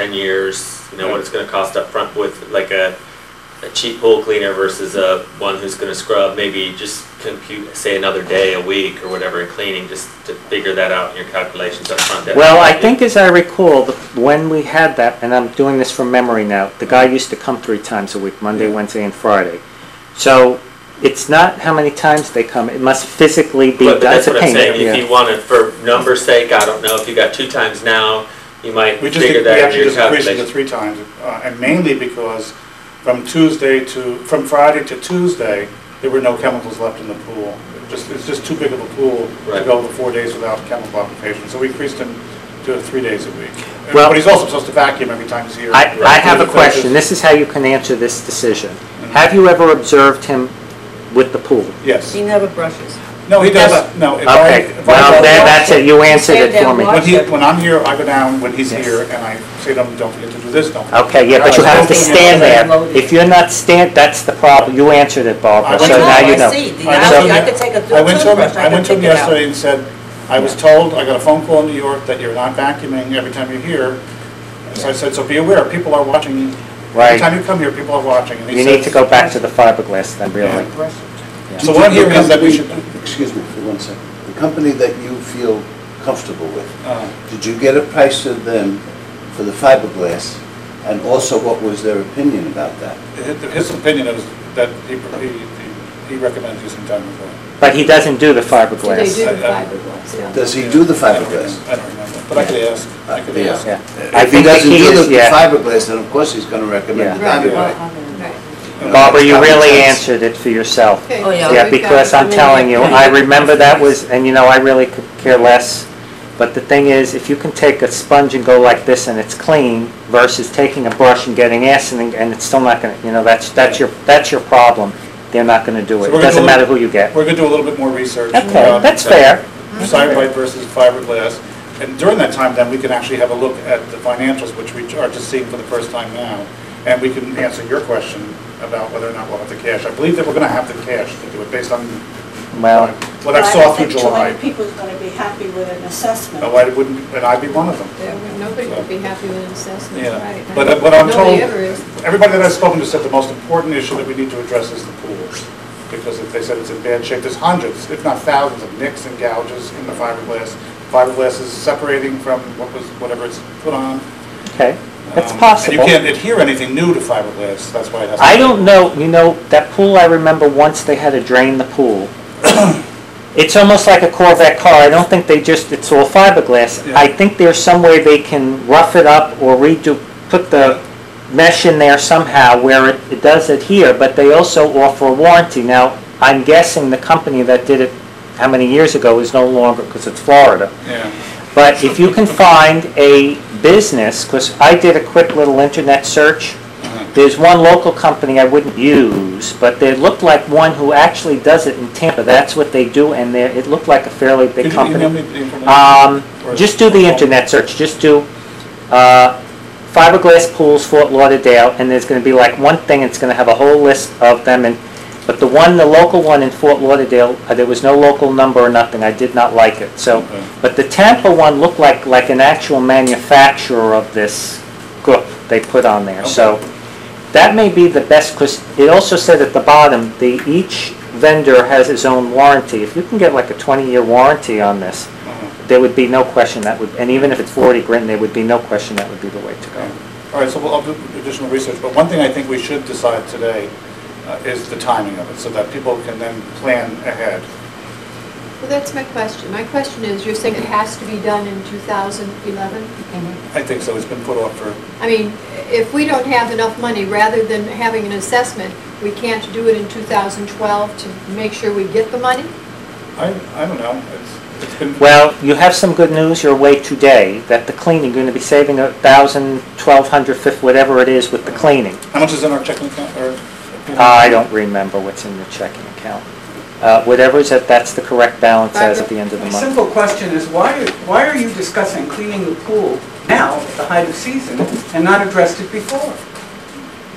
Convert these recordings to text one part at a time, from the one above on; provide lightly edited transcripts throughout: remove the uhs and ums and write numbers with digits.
10 years, you know, what it's going to cost up front with like a cheap pool cleaner versus one who's going to scrub, maybe just compute, say, another day a week or whatever in cleaning, just to figure that out in your calculations up front. Well, I think as I recall, when we had that, and I'm doing this from memory now, the guy used to come 3 times a week, Monday, Wednesday, and Friday. So it's not how many times they come, it must physically be, but that's a what I'm payment. saying, if you want it for number's sake, I don't know, if you got 2 times now, you might figure that in your calculation. We actually just increased it to 3 times, and mainly because from Friday to Tuesday, there were no chemicals left in the pool. It's just too big of a pool to go for 4 days without chemical application. So we increased him to 3 days a week. Well, but he's also supposed to vacuum every time he's here. I have a question. This is how you can answer this decision. Have you ever observed him with the pool? Yes. He never brushes. No, he doesn't. No. Okay. Well, that's it. You answered it for me. When I'm here, I go down when he's here, and I say to him, don't forget to do this, don't forget. Okay, yeah, but you have to stand there. If you're not that's the problem. You answered it, Barbara, so now you know. I could take a toothbrush. I went to him yesterday and said, I was told, I got a phone call in New York that you're not vacuuming every time you're here. So I said, so be aware, people are watching. Every time you come here, people are watching. You need to go back to the fiberglass then, really. So what I'm hearing is that we should... Excuse me for 1 second. The company that you feel comfortable with, did you get a price of them for the fiberglass? And also, what was their opinion about that? His opinion is that he recommends using Diamond Glass. But he doesn't do the fiberglass. They do the fiberglass, yeah. Does he do the fiberglass? I don't remember, but I could ask. If he doesn't do the fiberglass, then of course he's going to recommend the Diamond Glass. Barbara, you really answered it for yourself. Oh, yeah. Yeah, because I'm telling you, I remember that was, and you know, I really could care less. But the thing is, if you can take a sponge and go like this and it's clean, versus taking a brush and getting acid and it's still not going to, you know, that's your problem. They're not going to do it. It doesn't matter who you get. We're going to do a little bit more research. Okay, that's fair. Cyanide versus fiberglass. And during that time, then, we can actually have a look at the financials, which we are just seeing for the first time now. And we can answer your question about whether or not we'll have the cash. I believe that we're going to have the cash to do it based on what I saw through July. People are going to be happy with an assessment. No, I wouldn't, and I'd be one of them. Nobody would be happy with an assessment, right? But what I'm told, everybody that I've spoken to said the most important issue that we need to address is the pools. Because if they said it's in bad shape, there's hundreds, if not thousands, of nicks and gouges in the fiberglass. Fiberglass is separating from whatever it's put on. Okay. It's possible. And you can't adhere anything new to fiberglass. That's why it has to I don't know. You know, that pool, I remember once they had to drain the pool. It's almost like a Corvette car. I don't think it's all fiberglass. Yeah. I think there's some way they can rough it up or put the mesh in there somehow where it does adhere, but they also offer a warranty. Now, I'm guessing the company that did it how many years ago is no longer, because it's Florida. Yeah. But if you can find a business, because I did a quick little internet search, there's one local company I wouldn't use, but they looked like one who actually does it in Tampa. That's what they do, and it looked like a fairly big company. Just do the internet search. Just do fiberglass pools, Fort Lauderdale, and there's going to be like one thing. It's going to have a whole list of them, but the local one in Fort Lauderdale, there was no local number or nothing. I did not like it. So, but the Tampa one looked like an actual manufacturer of this goop they put on there. So that may be the best, because it also said at the bottom, each vendor has his own warranty. If you can get like a 20-year warranty on this, there would be no question and even if it's 40 grand, there would be no question that would be the way to go. All right, so I'll do additional research, but one thing I think we should decide today is the timing of it, so that people can then plan ahead. Well, that's my question. My question is, you're saying it has to be done in 2011? I think so. It's been put off for... I mean, if we don't have enough money, rather than having an assessment, we can't do it in 2012 to make sure we get the money? I don't know. It's been... Well, you have some good news your way today, that the cleaning, you're going to be saving $1,000, $1,200, whatever it is with the cleaning. How much is in our checking account? I don't remember what's in the checking account. Whatever is that's the correct balance as at the end of the month. My simple question is, why are you discussing cleaning the pool now at the height of season and not addressed it before?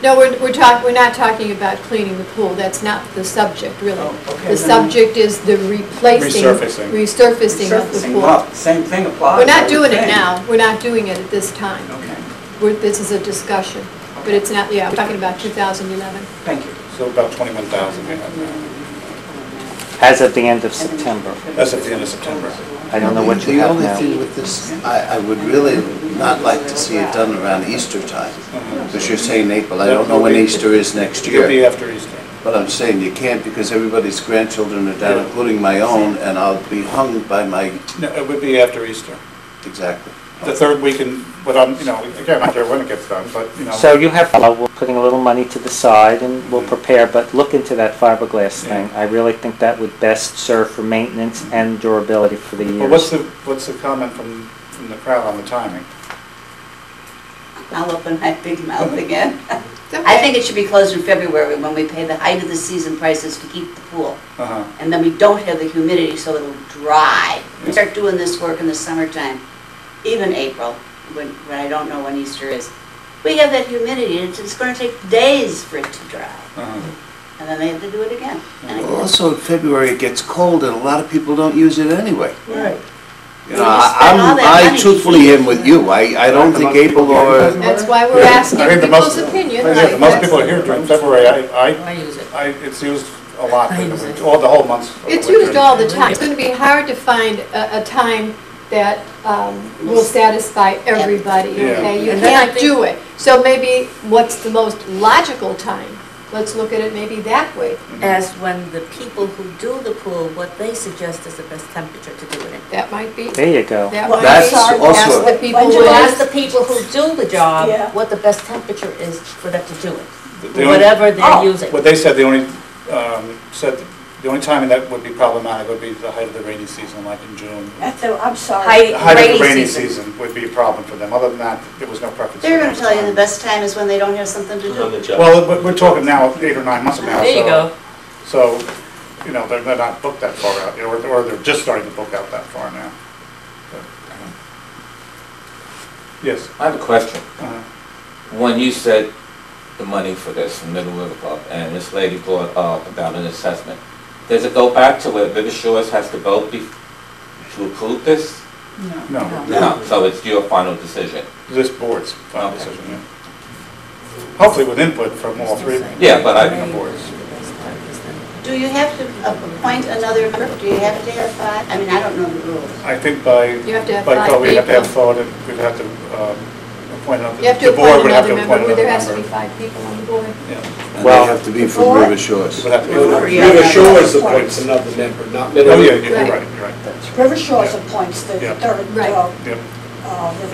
No, we're not talking about cleaning the pool. That's not the subject, really. Oh, okay, the subject is the resurfacing of the pool. Well, same thing applies. We're not doing it now. We're not doing it at this time. Okay. this is a discussion, but it's not, yeah, we're talking about 2011. Thank you. So about 21,000 we have now. As of the end of September. That's at the end of September. I don't know what you The have only now. thing with this, I would really not like to see it done around Easter time, because you're saying April, I don't know when Easter is next It'll be year. after Easter. But I'm saying you can't, because everybody's grandchildren are down, including my own, and I'll be hung by my, No, it would be after Easter. exactly. The third week in, but I'm, again, not sure when it gets done, but, So you have, we're putting a little money to the side and we'll prepare, but look into that fiberglass thing. I really think that would best serve for maintenance and durability for the Well, years. what's the comment from the crowd on the timing? I'll open my big mouth again. It's okay. I think it should be closed in February when we pay the height of the season prices to keep the pool. Uh-huh. And then we don't have the humidity so it'll dry. We start doing this work in the summertime, even April, when I don't know when Easter is. We have that humidity, and it's going to take days for it to dry. Uh-huh. And then they have to do it again. And again. Also, in February, it gets cold, and a lot of people don't use it anyway. Right. You know, You spend all that I money. truthfully am with you. I don't think April or, That's why we're asking I think the most- people's opinion. Yeah, right? the most people are here during February, I use it. it's used a lot, all the whole months. of the It's winter. used all the time. It's going to be hard to find a time that will satisfy everybody, Yeah. okay? You And then I can't think- do it. So maybe what's the most logical time? Let's look at it maybe that way. As when the people who do the pool, what they suggest is the best temperature to do it in. That might be, There you go. that Well, might that's be. also- Ask the people When who you You ask ask the people who do the job Yeah. what the best temperature is for them to do it. The only- Whatever they're Oh. using. What they said, the only time that would be problematic would be the height of the rainy season, like in June. I'm sorry. Height- The height of Rainy the rainy season. season would be a problem for them. Other than that, there was no preference. They're for going to tell you the time. best time is when they don't have something to On the do. job. Well, we're talking now 8 or 9 months from now. There you go. So, they're not booked that far out, or they're just starting to book out that far now. Yes. I have a question. Uh-huh. When you said the money for this in Middle River Club, and this lady brought up about an assessment, does it go back to where River Shores has to go to approve this? No, No. So it's your final decision? this board's final Okay. decision, yeah. Hopefully with input from all three Yeah, but I, boards. Do you have to appoint another member? Do you have to have 5? I mean, I don't know the rules. I think by You have to have code, 5 we'd have to have people. thought, and we'd have to appoint another, You have to the board appoint would have to another appoint member, another there has to be member. 5 people on the board. Yeah. and Well- they have to be from Before? River Shores. It would have to be. River Shores appoints another member, not Oh, Middle yeah, River. you're Right. right, you're right, River Shores appoints the Yeah. third, Right. yep, River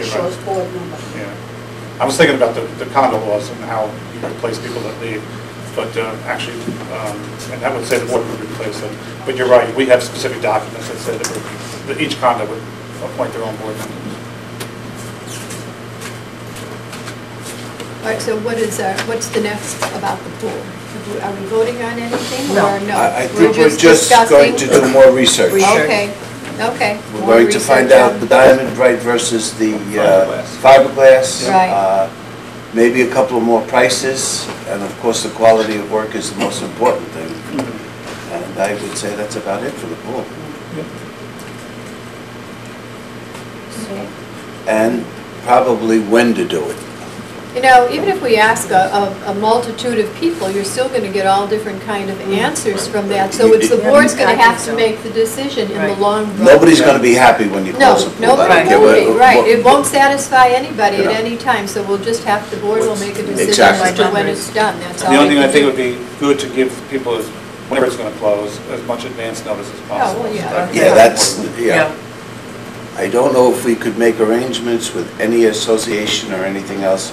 You're Shores board member. yeah. I was thinking about the condo laws and how you replace people that leave, but actually, and that would say the board would replace them. But you're right, we have specific documents that say that each condo would appoint their own board members. All right, so what's the next about the pool? Are we voting on anything or no? I think we're just going to do more research. Okay, okay. We're More going to find research out on- the diamond bright versus the Fiberglass. fiberglass. Right. Maybe a couple of more prices, and of course, the quality of work is the most important thing. And I would say that's about it for the pool. Okay. And probably when to do it. You know, even if we ask a multitude of people, you're still going to get all different kind of answers from that. So it's the board's going to have to make the decision in the Right. long run. Nobody's going to be happy when you No, close the pool. I nobody don't care will be, what- right. It won't satisfy anybody You at know. any time, so we'll just have, the board will make a decision Exactly. as to when it's done. That's all The only thing we I can think do. would be good to give people is, whenever it's going to close, as much advance notice as possible. well, yeah. So that- Yeah, that's, yeah. I don't know if we could make arrangements with any association or anything else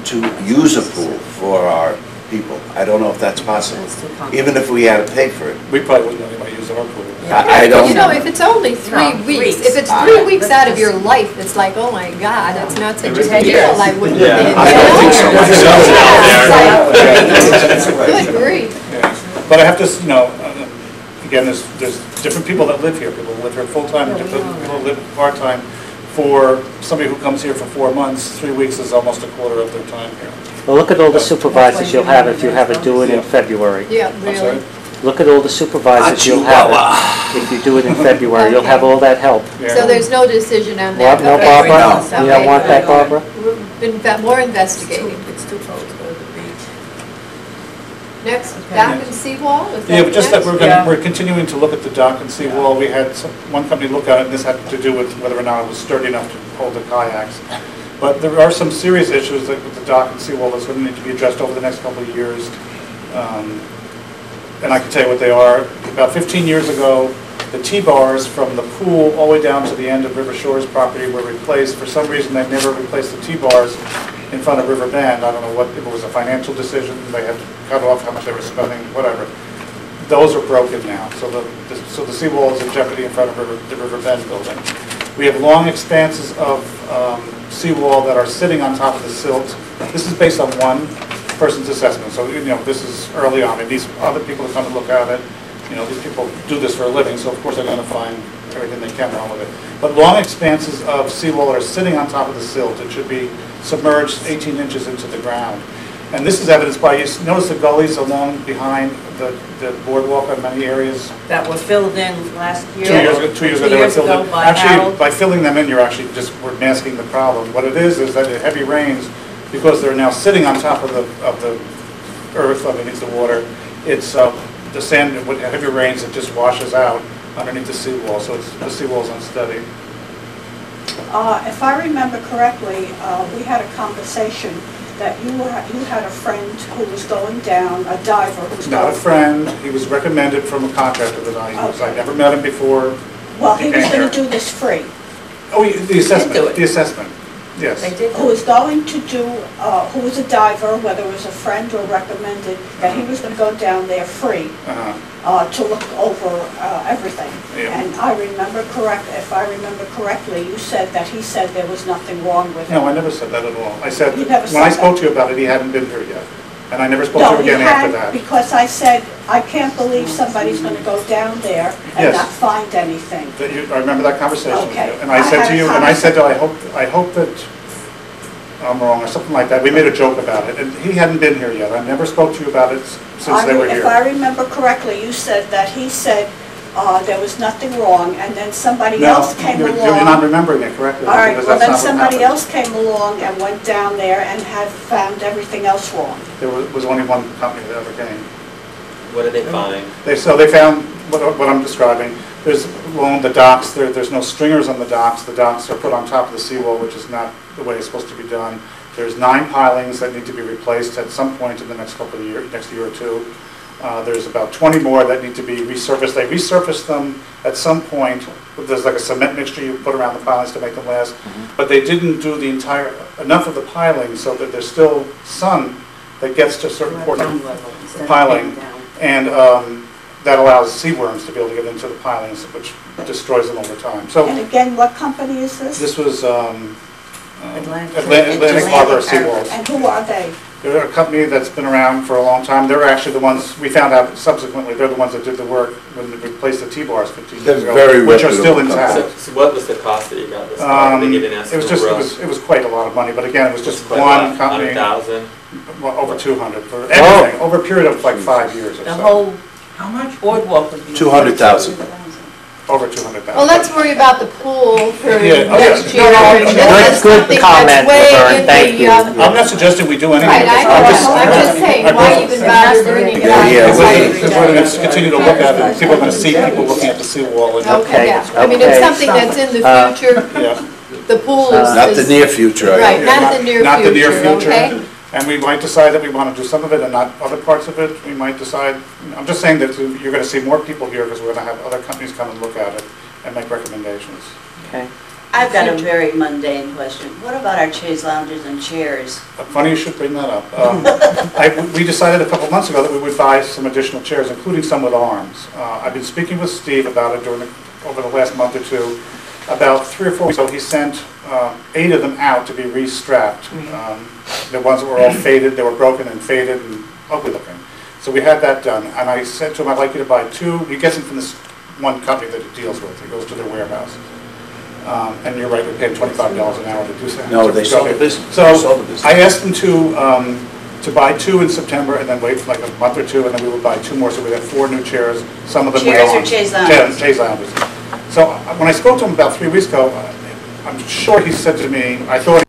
to use a pool for our people. I don't know if that's possible, That's too complicated. even if we had to pay for it. We probably wouldn't anybody use our pool. I don't You know, if it's only 3 No, weeks, weeks. if it's 3 weeks out of your life, it's like, oh my God, it's not such a Every big 10 deal, years. I wouldn't Yeah. think. I don't think so Yeah, it's like, Good grief. Yeah. But I have to, again, there's different people that live here. People who live here full-time, and different people who live part-time. For somebody who comes here for 4 months, 3 weeks is almost a quarter of their time here. Well, look at all the supervisors you'll have if you have it do it in February. Yeah, I'm sorry? really. Look at all the supervisors you'll have if you do it in February. You'll have all that help. Yeah. So there's no decision on Bob, that? no Okay. Barbara? No. You don't want that, Barbara? more investigating. It's too cold to go to the beach. Next, dock and seawall, is that Yeah, but just that next? we're continuing to look at the dock and seawall. We had one company look at it, and this had to do with whether or not it was sturdy enough to hold the kayaks. But there are some serious issues with the dock and seawall that's going to need to be addressed over the next couple of years. And I can tell you what they are. About 15 years ago, the T-bars from the pool all the way down to the end of River Shores property were replaced. For some reason, they never replaced the T-bars in front of River Bend. I don't know if it was a financial decision, they had to cut off how much they were spending, whatever. Those are broken now, so the seawall is in jeopardy in front of the River Bend building. We have long expanses of seawall that are sitting on top of the silt. This is based on one person's assessment, so this is early on, and these other people that come and look at it, these people do this for a living, so of course they're going to find everything they can wrong with it. But long expanses of seawall that are sitting on top of the silt, it should be submerged 18 inches into the ground. And this is evidenced by, you notice the gullies along behind the boardwalk in many areas? That were filled in last year? 2 years ago they were filled in. By Actually, Harold. by filling them in, we're masking the problem. What it is that the heavy rains, because they're now sitting on top of the earth underneath the water, it's the sand, with heavy rains, it just washes out underneath the seawall, so the seawall's unsteady. If I remember correctly, we had a conversation that you had a friend who was going down, a diver who was Not a going... friend, he was recommended from a contractor that I use. I never met him before. Well, he was came going here. to do this free. Oh, the assessment, do it. the assessment, yes. They did. Who was going to do, who was a diver, whether it was a friend or recommended, that he was going to go down there free to look over everything. Yeah. And if I remember correctly, you said that he said there was nothing wrong with it. No, I never said that at all. I said, You never when I said spoke that. to you about it, he hadn't been here yet. And I never spoke No, to him you again after had, that. because I said, I can't believe somebody's going to go down there and Yes. not find anything. I remember that conversation with Okay. you. And I said to you, and I said, I hope that I'm wrong, or something like that. We made a joke about it, and he hadn't been here yet. I never spoke to you about it since they were If I here. remember correctly, you said that he said there was nothing wrong, and then somebody No, else came you're along. not remembering it correctly. All right, because well, that's then not what somebody happened. else came along and went down there and had found everything else wrong. There was only one company that ever came. What did they find? They found what I'm describing. There's along the docks, there's no stringers on the docks. The docks are put on top of the seawall, which is not the way it's supposed to be done. There's 9 pilings that need to be replaced at some point in the next next year or two. There's about 20 more that need to be resurfaced. They resurfaced them at some point. There's like a cement mixture you put around the pilings to make them last. But they didn't do enough of the piling so that there's still sun that gets to a certain portion of the piling. And that allows sea worms to be able to get into the pilings, which destroys them over time. So And again, what company is this? this was Atlantic Atlantic Harbor Seawalls. And who are they? They're a company that's been around for a long time. They're actually the ones, we found out subsequently, they're the ones that did the work when they replaced the T-bars 15 years ago, They're very which are still reputable intact. So what was the cost that you got this car? Did they give an It was estimate? it was quite a lot of money, but again, it was just Quite a one lot, company, 100,000? well, over 200 for everything, over a period of like 5 years or The so. whole How much? boardwalk would be... 200,000. Over 200,000. Well, let's worry about the pool for Yeah, oh, next yeah. year. No, no, This no, is good something comment, that's way Laverne, in thank you. I'm not suggesting we do anything. Right, I know, I'm just saying, why even bother bringing it up? Yeah, Because we're going to continue to look at it, people are going to see people looking at the seawall. and- Okay, yeah, I mean, okay. it's something that's in the future, Yeah. the pool is... Not the is- near future, I Right, hope. not the near Not the near future, future. okay? And we might decide that we want to do some of it and not other parts of it. We might decide, I'm just saying that you're going to see more people here because we're going to have other companies come and look at it and make recommendations. Okay. I've got a very mundane question. What about our chaise lounges and chairs? Funny you should bring that up. We decided a couple months ago that we would buy some additional chairs, including some with arms. I've been speaking with Steve about it over the last month or two. About 3 or 4 weeks ago, he sent 8 of them out to be re-strapped. The ones that were all faded, they were broken and faded and ugly looking. So we had that done, and I said to him, I'd like you to buy 2. He gets them from this one company that he deals with. He goes to their warehouse. And you're right, we're paying $25 an hour to do that. No, they sold the business. So They sold the business. I asked them to buy 2 in September and then wait for like a month or 2, and then we would buy 2 more, so we'd have 4 new chairs, some of them with Chairs or arms. chaise lounges? Chaise lounges. So when I spoke to him about 3 weeks ago, I'm sure he said to me, I thought